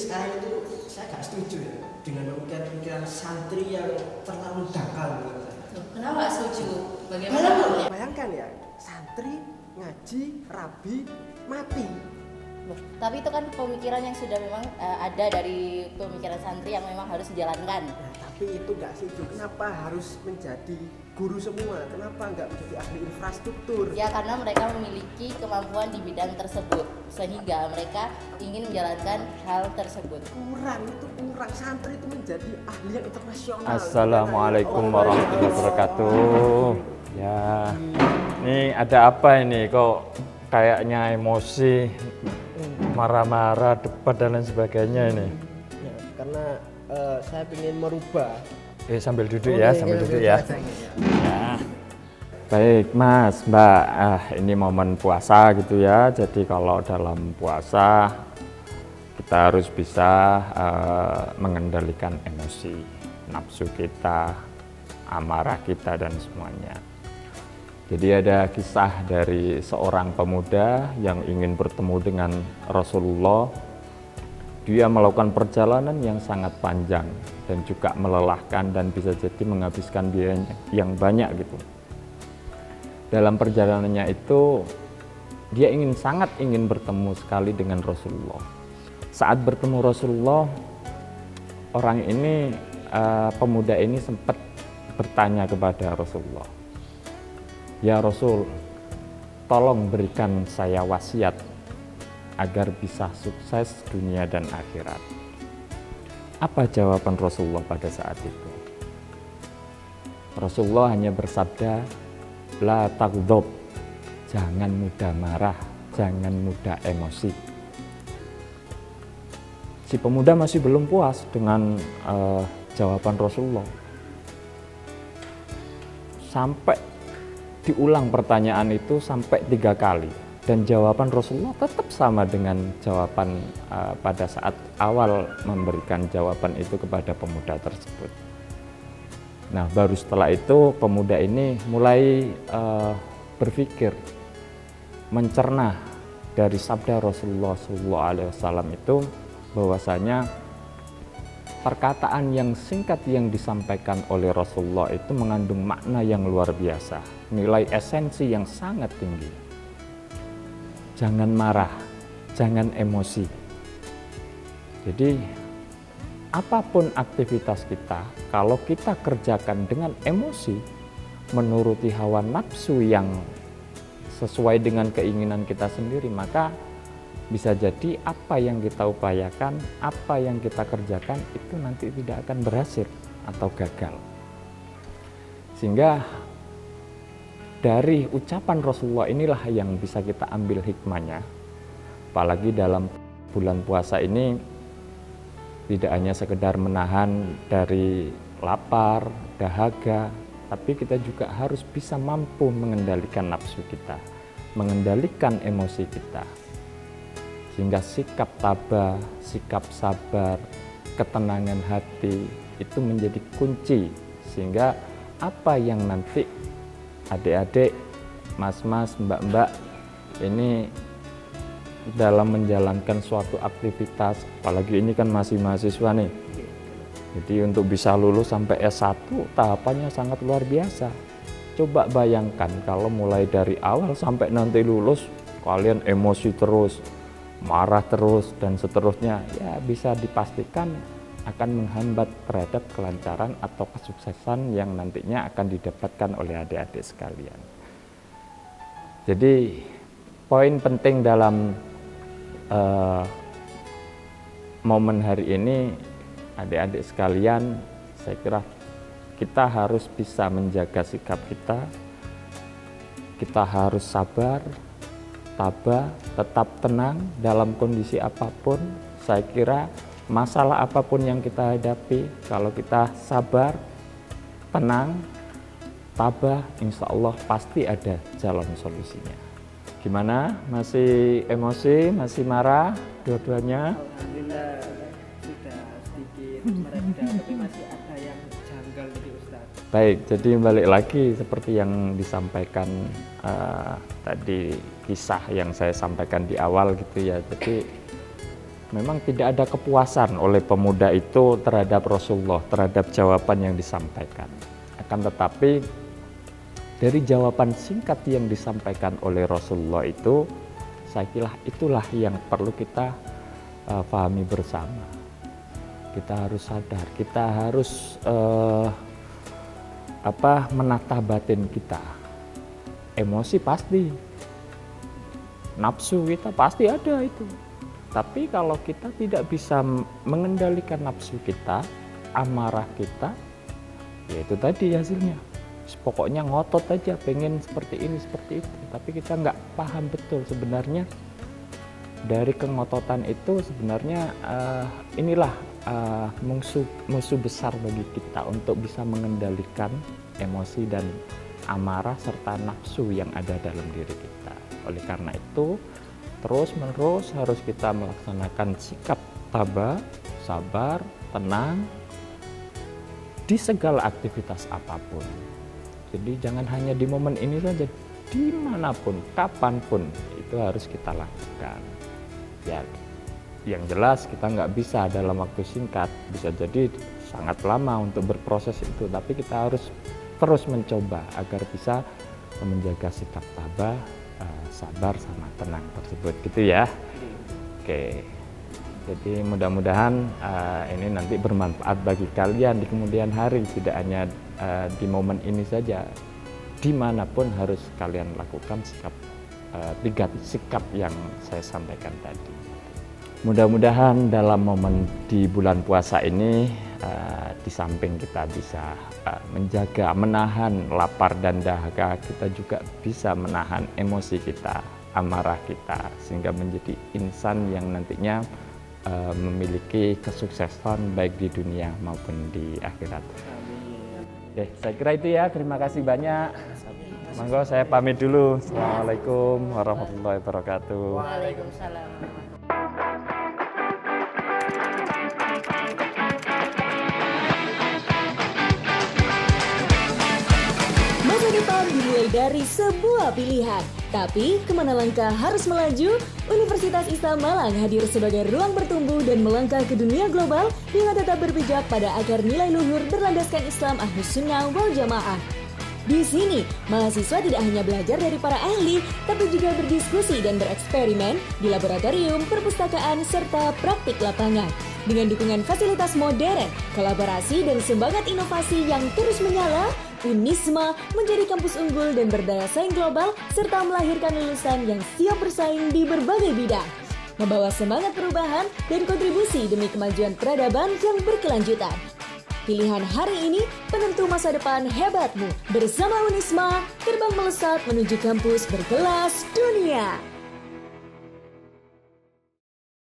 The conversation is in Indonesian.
sekarang itu saya gak setuju ya dengan pemikiran-pemikiran santri yang terlalu dangkal menurut saya. Kenapa gak setuju? Bagaimana? Bayangkan ya, santri ngaji, rabi, mati. Loh, tapi itu kan pemikiran yang sudah memang ada dari pemikiran santri yang memang harus dijalankan. Nah, tapi itu nggak setuju. Kenapa harus menjadi guru semua? Kenapa nggak menjadi ahli infrastruktur? Ya karena mereka memiliki kemampuan di bidang tersebut sehingga mereka ingin menjalankan hal tersebut. Kurang santri itu menjadi ahli yang internasional. Assalamualaikum warahmatullahi wabarakatuh. Ya, ini ada apa ini? Kok kayaknya emosi, marah-marah, debat dan lain sebagainya ini? Ya, karena saya ingin merubah. Sambil duduk ya, sambil duduk ya. Ya. Baik Mas, Mbak, ini momen puasa gitu ya. Jadi kalau dalam puasa kita harus bisa mengendalikan emosi, nafsu kita, amarah kita dan semuanya. Jadi ada kisah dari seorang pemuda yang ingin bertemu dengan Rasulullah. Dia melakukan perjalanan yang sangat panjang dan juga melelahkan dan bisa jadi menghabiskan biaya yang banyak gitu. Dalam perjalanannya itu dia sangat ingin bertemu sekali dengan Rasulullah. Saat bertemu Rasulullah, orang ini, pemuda ini sempat bertanya kepada Rasulullah, "Ya Rasul, tolong berikan saya wasiat agar bisa sukses dunia dan akhirat." Apa jawaban Rasulullah pada saat itu? Rasulullah hanya bersabda, "La taghdab," jangan mudah marah, jangan mudah emosi. Si pemuda masih belum puas dengan jawaban Rasulullah. Sampai diulang pertanyaan itu sampai 3 kali dan jawaban Rasulullah tetap sama dengan jawaban pada saat awal memberikan jawaban itu kepada pemuda tersebut. Nah, baru setelah itu pemuda ini mulai berpikir, mencerna dari sabda Rasulullah SAW itu bahwasanya perkataan yang singkat yang disampaikan oleh Rasulullah itu mengandung makna yang luar biasa, nilai esensi yang sangat tinggi. Jangan marah, jangan emosi. Jadi apapun aktivitas kita, kalau kita kerjakan dengan emosi, menuruti hawa nafsu yang sesuai dengan keinginan kita sendiri, maka bisa jadi apa yang kita upayakan, apa yang kita kerjakan itu nanti tidak akan berhasil atau gagal. Sehingga dari ucapan Rasulullah inilah yang bisa kita ambil hikmahnya. Apalagi dalam bulan puasa ini tidak hanya sekedar menahan dari lapar, dahaga, tapi kita juga harus bisa mampu mengendalikan nafsu kita, mengendalikan emosi kita. Sehingga sikap tabah, sikap sabar, ketenangan hati itu menjadi kunci. Sehingga apa yang nanti adik-adik, mas-mas, mbak-mbak ini dalam menjalankan suatu aktivitas, apalagi ini kan masih mahasiswa nih. Jadi untuk bisa lulus sampai S1 tahapannya sangat luar biasa. Coba bayangkan kalau mulai dari awal sampai nanti lulus kalian emosi terus, marah terus dan seterusnya, ya bisa dipastikan akan menghambat terhadap kelancaran atau kesuksesan yang nantinya akan didapatkan oleh adik-adik sekalian. Jadi poin penting dalam momen hari ini adik-adik sekalian, saya kira kita harus bisa menjaga sikap kita harus sabar, tabah, tetap tenang dalam kondisi apapun. Saya kira masalah apapun yang kita hadapi, kalau kita sabar, tenang, tabah, insya Allah pasti ada jalan solusinya. Gimana? Masih emosi, masih marah dua-duanya? Alhamdulillah sudah sedikit mereda, tapi masih ada yang janggal dari Ustaz. Baik, jadi balik lagi seperti yang disampaikan tadi, kisah yang saya sampaikan di awal gitu ya. Jadi memang tidak ada kepuasan oleh pemuda itu terhadap Rasulullah, terhadap jawaban yang disampaikan. Akan tetapi dari jawaban singkat yang disampaikan oleh Rasulullah itu, saya kira itulah yang perlu kita pahami bersama. Kita harus sadar, kita harus menata batin kita. Emosi pasti, nafsu kita pasti ada itu. Tapi kalau kita tidak bisa mengendalikan nafsu kita, amarah kita, ya itu tadi hasilnya. Pokoknya ngotot aja, pengen seperti ini, seperti itu. Tapi kita nggak paham betul sebenarnya dari kengototan itu sebenarnya inilah musuh besar bagi kita untuk bisa mengendalikan emosi dan amarah serta nafsu yang ada dalam diri kita. Oleh karena itu, terus-menerus harus kita melaksanakan sikap tabah, sabar, tenang di segala aktivitas apapun. Jadi jangan hanya di momen ini saja, dimanapun, kapanpun itu harus kita lakukan. Ya, yang jelas kita nggak bisa dalam waktu singkat, bisa jadi sangat lama untuk berproses itu, tapi kita harus terus mencoba agar bisa menjaga sikap tabah, sabar sama tenang tersebut, gitu ya. Oke, jadi mudah-mudahan ini nanti bermanfaat bagi kalian di kemudian hari, tidak hanya di momen ini saja, dimanapun harus kalian lakukan tiga sikap yang saya sampaikan tadi. Mudah-mudahan dalam momen di bulan puasa ini, di samping kita bisa menjaga, menahan lapar dan dahaga, kita juga bisa menahan emosi kita, amarah kita, sehingga menjadi insan yang nantinya memiliki kesuksesan baik di dunia maupun di akhirat. Oke, saya kira itu ya. Terima kasih banyak. Monggo saya pamit dulu. Assalamualaikum warahmatullahi wabarakatuh. Waalaikumsalam. Masa depan dimulai dari sebuah pilihan. Tapi kemana langkah harus melaju? Universitas Islam Malang hadir sebagai ruang bertumbuh dan melangkah ke dunia global dengan tetap berpijak pada akar nilai luhur berlandaskan Islam Ahlus Sunnah wal Jamaah. Di sini, mahasiswa tidak hanya belajar dari para ahli, tapi juga berdiskusi dan bereksperimen di laboratorium, perpustakaan, serta praktik lapangan. Dengan dukungan fasilitas modern, kolaborasi, dan semangat inovasi yang terus menyala, Unisma menjadi kampus unggul dan berdaya saing global, serta melahirkan lulusan yang siap bersaing di berbagai bidang. Membawa semangat perubahan dan kontribusi demi kemajuan peradaban yang berkelanjutan. Pilihan hari ini penentu masa depan hebatmu. Bersama Unisma, terbang melesat menuju kampus berkelas dunia.